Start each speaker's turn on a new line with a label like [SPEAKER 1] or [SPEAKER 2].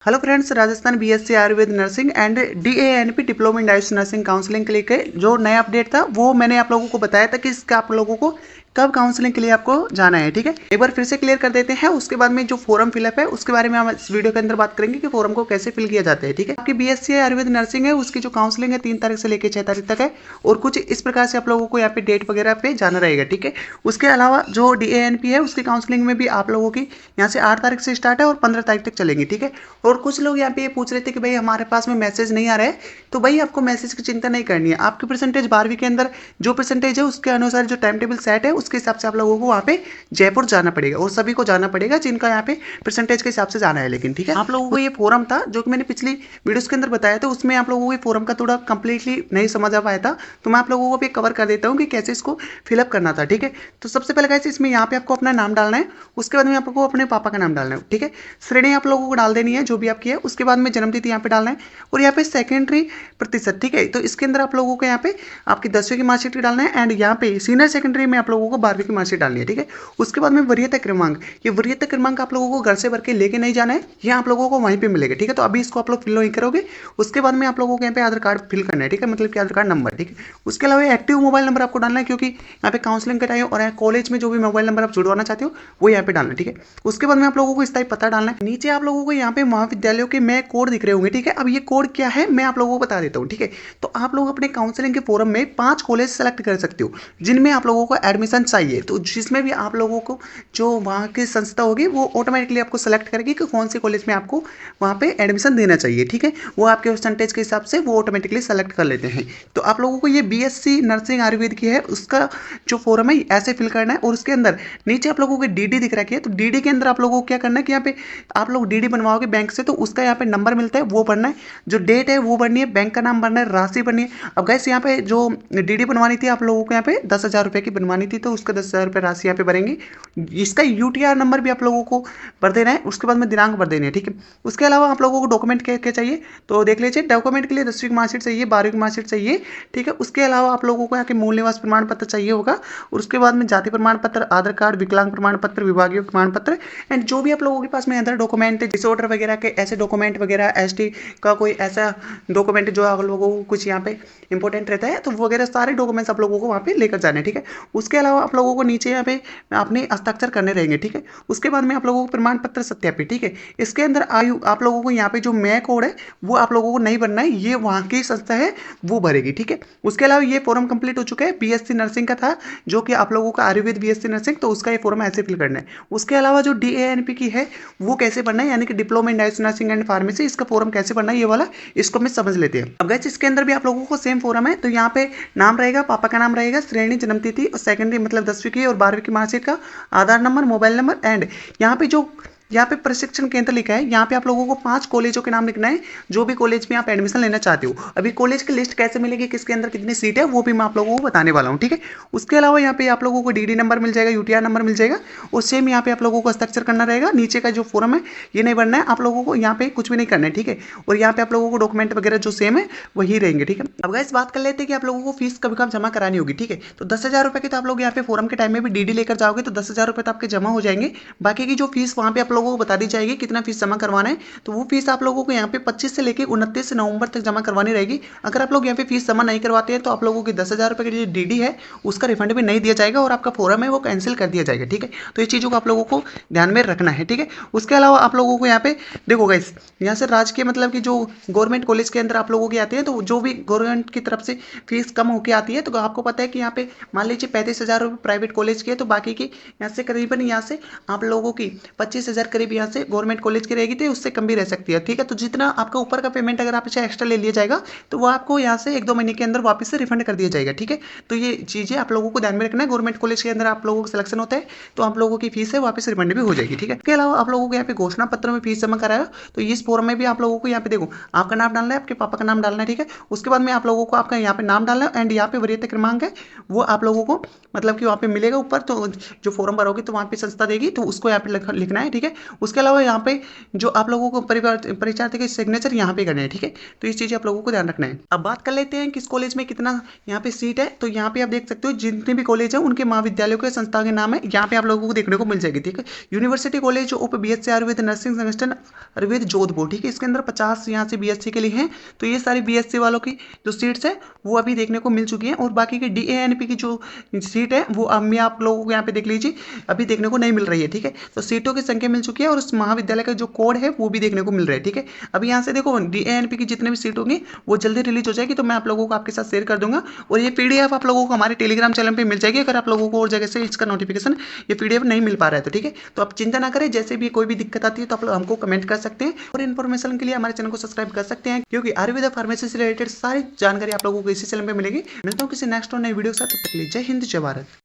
[SPEAKER 1] Hello friends, Rajasthan BSc Ayurveda nursing and DANP diploma in डाइस nursing counselling के लिए जो नया अपडेट था वो मैंने आप लोगों को बताया था कि इसका आप लोगों को कब काउंसलिंग के लिए आपको जाना है। ठीक है, एक बार फिर से क्लियर कर देते हैं। उसके बाद में जो फॉर्म फिलअप है उसके बारे में हम इस वीडियो के अंदर बात करेंगे कि फॉर्म को कैसे फिल किया जाता है। ठीक है, आपकी बीएससी आयुर्वेद नर्सिंग है उसकी जो काउंसलिंग है 3 तारीख से लेकर 6 तारीख तक है और कुछ इस प्रकार से आप लोगों को यहाँ पे डेट वगैरह पे जाना रहेगा। ठीक है, उसके अलावा जो डीएएनपी है उसकी काउंसलिंग में भी आप लोगों की यहाँ से 8 तारीख से स्टार्ट है और 15 तारीख तक चलेंगी। ठीक है, और कुछ लोग यहाँ पे ये पूछ रहे थे कि भाई हमारे पास में मैसेज नहीं आ रहा है, तो भाई आपको मैसेज की चिंता नहीं करनी है। आपकी परसेंटेज 12वीं के अंदर जो परसेंटेज है उसके अनुसार जो टाइम टेबल सेट है उसके हिसाब से आप लोगों को वहाँ पे जयपुर जाना पड़ेगा और सभी को जाना पड़ेगा जिनका यहाँ पे परसेंटेज के हिसाब से जाना है। लेकिन ठीक है, आप लोगों को ये फॉर्म था जो कि मैंने पिछली वीडियोस के अंदर बताया था, उसमें आप लोगों को ये फॉर्म का थोड़ा कंप्लीटली नहीं समझ आ पाया था, तो मैं आप लोगों को भी कवर कर देता हूँ कि कैसे इसको फिलअप करना था। ठीक है, तो सबसे पहले गाइस इसमें यहाँ पे आपको अपना नाम डालना है, उसके बाद में आपको अपने पापा का नाम डालना है। ठीक है, श्रेणी आप लोगों को डाल देनी है जो भी आपकी है, उसके बाद में जन्मतिथि यहाँ पे डालना है और यहाँ पे सेकेंडरी प्रतिशत। ठीक है, तो इसके अंदर आप लोगों को यहाँ पे आपकी 10वीं की मार्कशीट डालना है एंड यहाँ पे सीनियर सेकेंडरी में आप लोगों को 12वीं की मार्कशीट डालनी है। ठीक है, उसके बाद में वरीयता क्रमांक, ये वरीयता क्रमांक आप लोगों को घर से भर के लेके नहीं जाना है, ये आप लोगों को वहीं पे मिलेगा। ठीक है, तो अभी इसको आप लोग फिल नहीं करोगे, उसके बाद में आप लोगों को यहाँ पे आधार कार्ड फिल करना है। ठीक है, मतलब कि आधार कार्ड नंबर। ठीक है, उसके अलावा एक्टिव मोबाइल नंबर आपको डालना है क्योंकि यहाँ पे काउंसलिंग का टाइम और कॉलेज में जो भी मोबाइल नंबर आप जुड़वाना चाहते हो वो यहाँ पे डालना है। ठीक है, उसके बाद में आप लोगों को स्थायी पता डालना है। नीचे आप लोगों को यहाँ पे महाविद्यालयों के मैं कोड दिख रहे होंगे। ठीक है, अब ये कोड क्या है मैं आप लोगों को बता देता हूँ। ठीक है, तो आप लोग अपने काउंसलिंग के फोरम में 5 कॉलेज सेलेक्ट कर सकते हो जिनमें आप लोगों को एडमिशन चाहिए, तो जिसमें भी आप लोगों को जो वहाँ की संस्था होगी वो ऑटोमेटिकली आपको सेलेक्ट करेगी कि कौन से कॉलेज में आपको वहाँ पे एडमिशन देना चाहिए। ठीक है, वो आपके परसेंटेज के हिसाब से वो ऑटोमेटिकली सेलेक्ट कर लेते हैं। तो आप लोगों को ये बीएससी नर्सिंग आयुर्वेद की है उसका जो फॉर्म है ऐसे फिल करना है और उसके अंदर नीचे आप लोगों को डीडी दिख रखी है, तो डीडी के अंदर आप लोगों को क्या करना है कि यहाँ पे आप लोग डीडी बनवाओगे बैंक से, तो उसका यहाँ पे नंबर मिलता है वो भरना है, जो डेट है वो भरनी है, बैंक का नाम भरना है, राशि भरनी है। अब गैस यहाँ पे जो डीडी बनवानी थी आप लोगों को यहाँ पे 10,000 रुपये की बनवानी थी, तो उसका 10,000 रुपये राशि यहाँ पे भरेंगे। इसका यूटीआर नंबर भी आप लोगों को भर देना है, उसके बाद में दिनांक भर देनी है। ठीक है, उसके अलावा आप लोगों को डॉक्यूमेंट क्या क्या चाहिए तो देख लीजिए। डॉक्यूमेंट के लिए 10वीं की मार्कशीट चाहिए, 12वीं की मार्कशीट चाहिए। ठीक है, उसके अलावा आप लोगों को यहाँ के मूल निवास प्रमाण पत्र चाहिए होगा और उसके बाद में जाति प्रमाण पत्र, आधार कार्ड, विकलांग प्रमाण पत्र, विभागीय प्रमाण पत्र एंड जो भी आप लोगों के पास में अदर डॉक्यूमेंट डिसऑर्डर वगैरह के ऐसे डॉक्यूमेंट वगैरह, एसटी का कोई ऐसा डॉक्यूमेंट जो आप लोगों को कुछ यहाँ पे इंपॉर्टेंट रहता है, तो वगैरह सारे डॉक्यूमेंट्स आप लोगों को वहाँ पे लेकर जाने हैं। ठीक है, उसके अलावा आप लोगों को नीचे यहाँ पे अपने हस्ताक्षर करने रहेंगे। ठीक है, उसके बाद में आप लोगों को प्रमाण पत्र सत्यापित। ठीक है, इसके अंदर आयु आप लोगों को यहाँ पे जो मैं कोड है वो आप लोगों को नहीं भरना है, ये वहाँ की संस्था है वो भरेगी। ठीक है, उसके अलावा ये फॉर्म कंप्लीट हो चुका है, बीएससी नर्सिंग का था जो कि आप लोगों का आयुर्वेद बीएससी नर्सिंग, तो उसका ये फॉर्म ऐसे फिल करना है। उसके अलावा जो डीएएनपी की है वो कैसे भरना है, यानी कि डिप्लोमा इन डाइस नर्सिंग एंड फार्मेसी, इसका फॉर्म कैसे भरना है ये वाला, इसको हम समझ लेते हैं। अब गाइस इसके अंदर भी आप लोगों को सेम फॉर्म है, तो यहाँ पे नाम रहेगा, पापा का नाम रहेगा, श्रेणी, जन्मतिथि और सेकेंडरी मतलब 10वीं की और 12वीं की मार्कशीट का, आधार नंबर, मोबाइल नंबर एंड यहाँ पे प्रशिक्षण केंद्र लिखा है, यहाँ पे आप लोगों को 5 कॉलेजों के नाम लिखना है जो भी कॉलेज में आप एडमिशन लेना चाहते हो। अभी कॉलेज की लिस्ट कैसे मिलेगी, किसके अंदर कितनी सीट है वो भी मैं आप लोगों को बताने वाला हूँ। ठीक है, उसके अलावा यहाँ पे आप लोगों को डीडी नंबर मिल जाएगा, यूटीआर नंबर मिल जाएगा और सेम यहाँ पे आप लोगों को हस्ताक्षर करना रहेगा। नीचे का जो फॉर्म है ये नहीं भरना है, आप लोगों को यहाँ पे कुछ भी नहीं करना है। ठीक है, और यहाँ पे आप लोगों को डॉक्यूमेंट वगैरह जो सेम है वही रहेंगे। ठीक है, अब गाइस बात कर लेते हैं कि आप लोगों को फीस कभी कब जमा करानी होगी। ठीक है, तो 10,000 रुपये की तो आप लोग यहाँ पे फॉर्म के टाइम में भी डीडी लेकर जाओगे तो 10,000 रुपये तो आपके जमा हो जाएंगे। बाकी की जो फीस वहाँ पे आप लोगों को बता दी जाएगी कितना फीस जमा करवाना है, तो वो फीस आप लोगों को यहाँ पे 25 से लेकर 29 नवंबर तक जमा करवानी रहेगी। अगर आप लोग यहाँ पे फीस जमा नहीं करवाते हैं तो आप लोगों की 10,000 रुपये की जो डीडी है उसका रिफंड भी नहीं दिया जाएगा और आपका फॉर्म है वो कैंसिल कर दिया जाएगा। ठीक है, तो ये चीज़ों को आप लोगों को ध्यान में रखना है। ठीक है, उसके अलावा आप लोगों को यहाँ पे देखो गाइस, यहाँ से राजकीय मतलब कि जो गवर्नमेंट कॉलेज के अंदर आप लोगों की आते हैं, तो जो भी गवर्नमेंट की तरफ से फीस कम होकर आती है, तो आपको पता है कि यहाँ पे मान लीजिए 35,000 रुपये प्राइवेट कॉलेज की है, तो बाकी की यहाँ से करीबन यहाँ से आप लोगों की 25,000 करीब यहाँ से गवर्नमेंट कॉलेज की रहेगी, तो उससे कम भी रह सकती है। ठीक है, तो जितना आपका ऊपर का पेमेंट अगर आप इसे एक्स्ट्रा ले लिया जाएगा तो वो आपको यहाँ से 1-2 महीने के अंदर वापस से रिफंड कर दिया जाएगा। ठीक है, तो ये चीज़ें आप लोगों को ध्यान में रखना है। गवर्नमेंट कॉलेज के अंदर आप लोगों का सिलेक्शन होता है तो आप लोगों की फीस है वापस रिफंड भी हो जाएगी। ठीक है, इसके अलावा आप लोगों को यहाँ पे घोषणा पत्र में फीस जमा कराया, तो इस फॉर्म में भी आप लोगों को यहाँ पे देखो आपका नाम डालना है, आपके पापा का नाम डालना है। ठीक है, उसके बाद में आप लोगों को आपका यहाँ पे नाम डालना है एंड यहाँ पे वरीयता क्रमांक है वो आप लोगों को मतलब कि वहाँ पे मिलेगा ऊपर, तो जो फॉर्म भरोगे तो वहाँ पे संस्था देगी तो उसको यहाँ पे लिखना है। ठीक है, उसके अलावा यहाँ पे जो आप लोगों को परीक्षार्थी के सिग्नेचर यहाँ पे करने हैं, ठीक है। तो इस चीज़ आप लोगों को ध्यान रखना है। अब बात कर लेते हैं किस कॉलेज में कितना यहाँ पे सीट है। तो यहाँ पे आप देख सकते हो जितने भी कॉलेज है उनके महाविद्यालयों के संस्था के नाम है यहाँ पे आप लोगों को देखने को मिल जाएगी, ठीक है। University college of BSc Ayurveda nursing संगठन आयुर्वेद जोधपुर, ठीक है। इसके अंदर 50 यहाँ से बीएससी के लिए हैं। तो ये सारी बीएससी वालों की जो सीट्स है वो अभी देखने को मिल चुकी है, और बाकी की डीएएनपी की जो सीट है वो अभी आप लोगों को यहाँ पे देख लीजिए अभी देखने को नहीं मिल रही है, ठीक है। तो सीटों की संख्या मिल चुकी है और उस महाविद्यालय का जो कोड है वो भी देखने को मिल रहा है, ठीक है। अभी यहाँ से देखो डीएएनपी की जितने भी सीट होंगी वो जल्दी रिलीज हो जाएगी, तो मैं आप लोगों को आपके साथ शेयर कर दूंगा। और ये पीडीएफ आप लोगों को हमारे टेलीग्राम चैनल पे मिल जाएगी, अगर आप लोगों को और जगह से इसका नोटिफिकेशन ये पीडीएफ नहीं मिल पा रहा है तो, ठीक है। तो आप चिंता ना करें, जैसे भी कोई भी दिक्कत आती है तो आप लोग हमको कमेंट कर सकते हैं, और इन्फॉर्मेशन के लिए हमारे चैनल को सब्सक्राइब कर सकते हैं, क्योंकि आयुर्वेद फार्मेसी से रिलेटेड सारी जानकारी आप लोगों को इसी चैनल पे मिलेगी। मिलता हूँ किसी नेक्स्ट और नई वीडियो के साथ, तब तक के लिए जय हिंद जय भारत।